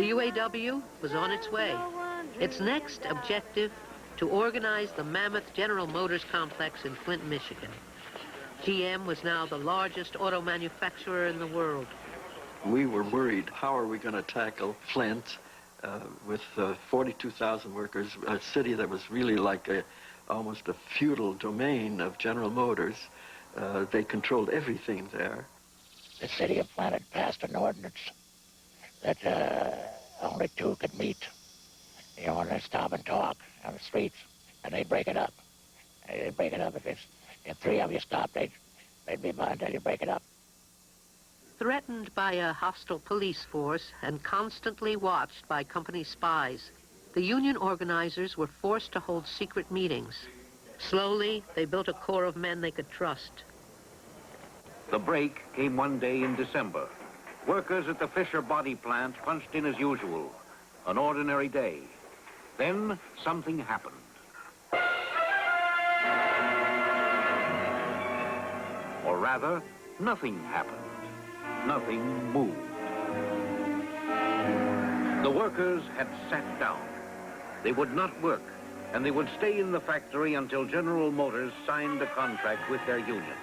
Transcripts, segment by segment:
The UAW was on its way. Its next objective, to organize the mammoth General Motors complex in Flint, Michigan. GM was now the largest auto manufacturer in the world. We were worried, how are we going to tackle Flint with 42,000 workers, a city that was really like almost a feudal domain of General Motors. They controlled everything there. The city of Flint had passed an ordinance that only two could meet, you know, and stop and talk on the streets, and they'd break it up. They'd break it up. If three of you stopped, they'd be bound until you break it up. Threatened by a hostile police force and constantly watched by company spies, the union organizers were forced to hold secret meetings. Slowly, they built a core of men they could trust. The break came one day in December. Workers at the Fisher body plant punched in as usual. An ordinary day. Then something happened. Or rather, nothing happened. Nothing moved. The workers had sat down. They would not work, and they would stay in the factory until General Motors signed a contract with their union.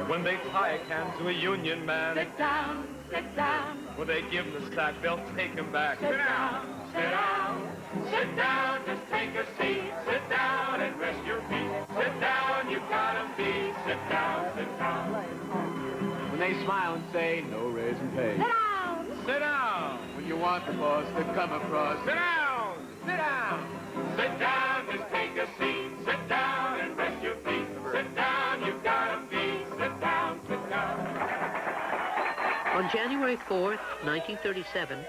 When they tie a can to a union man, sit down, sit down. When they give him the sack, they'll take him back. Sit down, sit down, sit down, just take a seat. Sit down and rest your feet. Sit down, you've got 'em beat. Sit down, sit down. When they smile and say, no raise in pay. Sit down. Sit down. When you want the boss to come across. Sit down. Sit down. Sit down, just take a seat. Sit down and rest your feet. Sit down, you've got 'em beat. Sit down, sit down. On January 4th, 1937,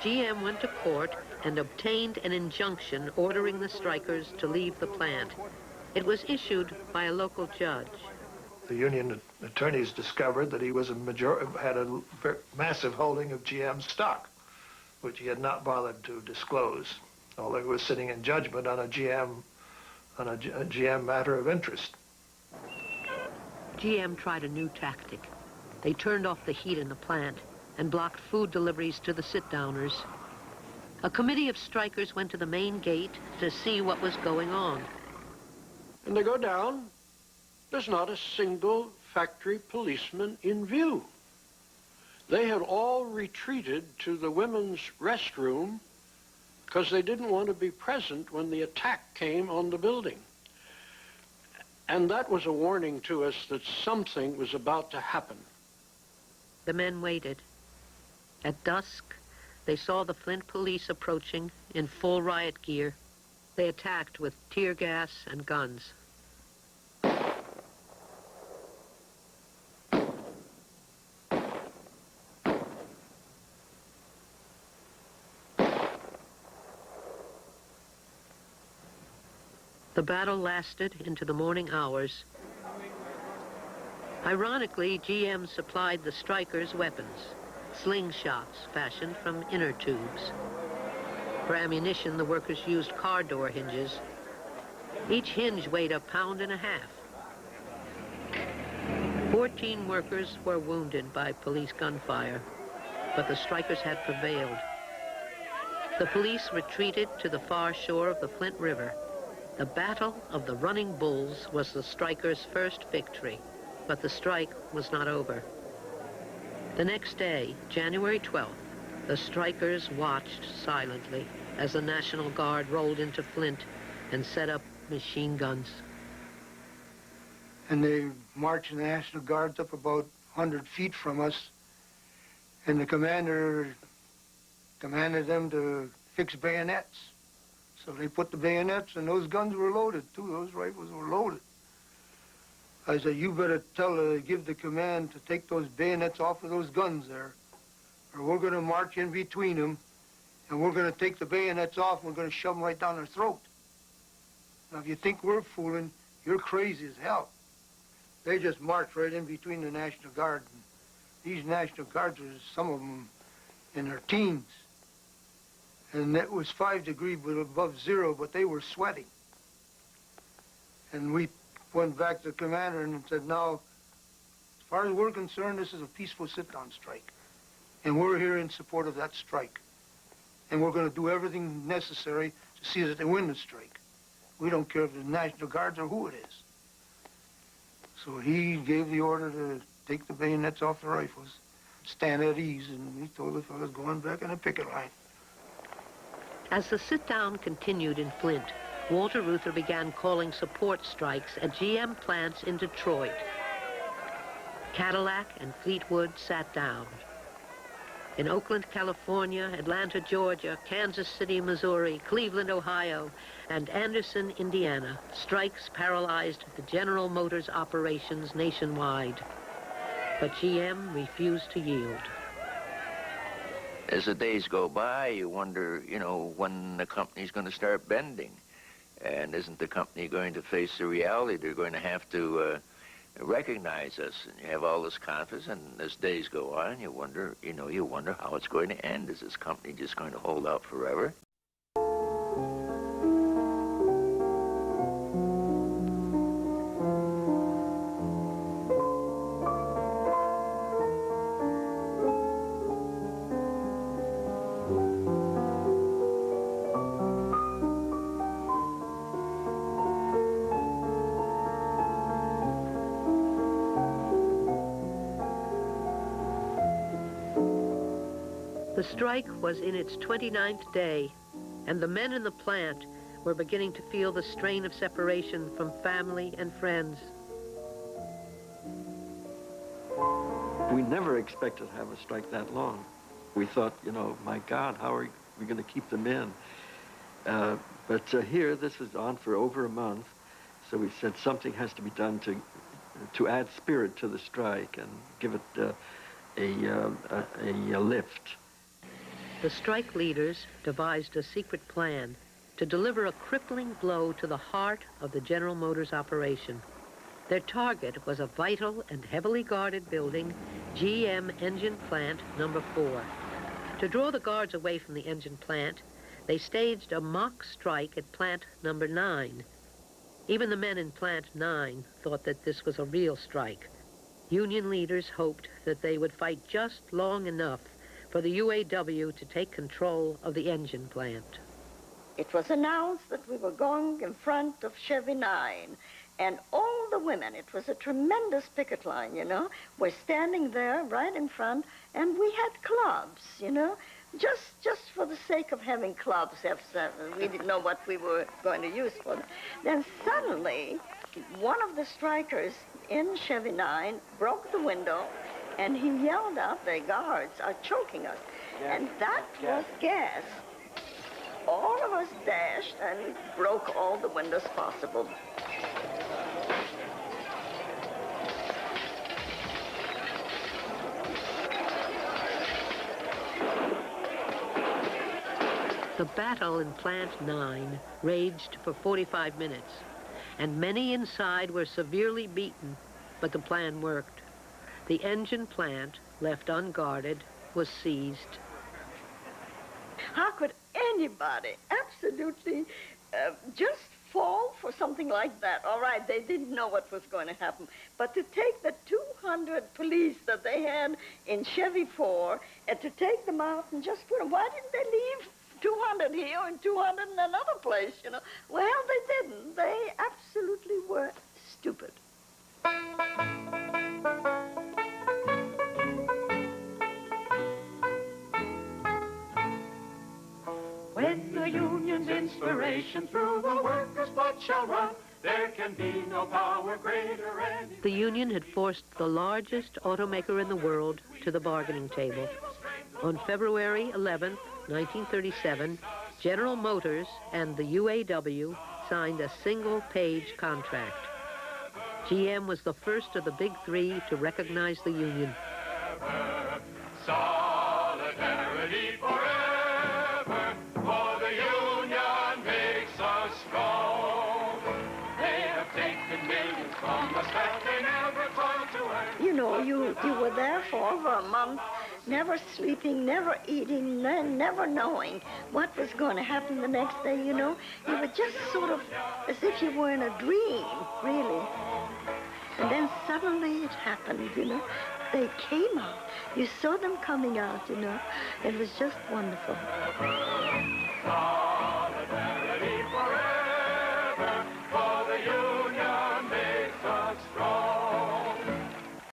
GM went to court and obtained an injunction ordering the strikers to leave the plant. It was issued by a local judge. The union attorneys discovered that he was had a massive holding of GM stock, which he had not bothered to disclose, although he was sitting in judgment on a GM matter of interest. GM tried a new tactic. They turned off the heat in the plant and blocked food deliveries to the sit-downers. A committee of strikers went to the main gate to see what was going on. And they go down. There's not a single factory policeman in view. They had all retreated to the women's restroom because they didn't want to be present when the attack came on the building. And that was a warning to us that something was about to happen. The men waited. At dusk, they saw the Flint police approaching in full riot gear. They attacked with tear gas and guns. The battle lasted into the morning hours. Ironically, GM supplied the strikers weapons, slingshots fashioned from inner tubes. For ammunition, the workers used car door hinges. Each hinge weighed 1.5 pounds. 14 workers were wounded by police gunfire, but the strikers had prevailed. The police retreated to the far shore of the Flint River. The Battle of the Running Bulls was the strikers' first victory, but the strike was not over. The next day, January 12th, the strikers watched silently as the National Guard rolled into Flint and set up machine guns. And they marched the National Guards up about 100 feet from us, and the commander commanded them to fix bayonets. So they put the bayonets, and those guns were loaded, too. Those rifles were loaded. I said, you better give the command to take those bayonets off of those guns there, or we're going to march in between them, and we're going to take the bayonets off, and we're going to shove them right down their throat. Now, if you think we're fooling, you're crazy as hell. They just marched right in between the National Guard. And these National Guards, some of them in their teens. And it was 5 degrees above zero, but they were sweating. And we went back to the commander and said, now, as far as we're concerned, this is a peaceful sit-down strike. And we're here in support of that strike. And we're going to do everything necessary to see that they win the strike. We don't care if it's the National Guards or who it is. So he gave the order to take the bayonets off the rifles, stand at ease, and he told the fellas going back in a picket line. As the sit-down continued in Flint, Walter Reuther began calling support strikes at GM plants in Detroit. Cadillac and Fleetwood sat down. In Oakland, California, Atlanta, Georgia, Kansas City, Missouri, Cleveland, Ohio, and Anderson, Indiana, strikes paralyzed the General Motors operations nationwide. But GM refused to yield. As the days go by, you wonder, when the company's going to start bending. And isn't the company going to face the reality? They're going to have to recognize us. And you have all this confidence, and as days go on, you wonder how it's going to end. Is this company just going to hold out forever? The strike was in its 29th day, and the men in the plant were beginning to feel the strain of separation from family and friends. We never expected to have a strike that long. We thought, my God, how are we going to keep them in? But here, this was on for over a month, so we said something has to be done to add spirit to the strike and give it a lift. The strike leaders devised a secret plan to deliver a crippling blow to the heart of the General Motors operation. Their target was a vital and heavily guarded building, GM Engine Plant Number 4. To draw the guards away from the engine plant, they staged a mock strike at Plant Number 9. Even the men in Plant 9 thought that this was a real strike. Union leaders hoped that they would fight just long enough for the UAW to take control of the engine plant. It was announced that we were going in front of Chevy 9, and all the women, it was a tremendous picket line, were standing there right in front, and we had clubs, just for the sake of having clubs. We didn't know what we were going to use for them. Then suddenly, one of the strikers in Chevy 9 broke the window, and he yelled out, "The guards are choking us." And that was gas. All of us dashed and broke all the windows possible. The battle in Plant 9 raged for 45 minutes, and many inside were severely beaten, but the plan worked. The engine plant, left unguarded, was seized. How could anybody absolutely just fall for something like that? All right, they didn't know what was going to happen. But to take the 200 police that they had in Chevy 4 and to take them out and just put them, why didn't they leave 200 here and 200 in another place, Well, they didn't. They absolutely were stupid. When the union's inspiration through the workers' blood shall run, there can be no power greater any. The union had forced the largest automaker in the world to the bargaining table. On February 11, 1937, General Motors and the UAW signed a single-page contract. GM was the first of the big three to recognize the union. Solidarity forever, for the union makes us strong. They have taken millions from the staff they never thought to earn. You were there for over a month, never sleeping, never eating, never knowing what was going to happen the next day, You were just sort of as if you were in a dream, really. And then suddenly it happened, they came out. You saw them coming out, you know. It was just wonderful.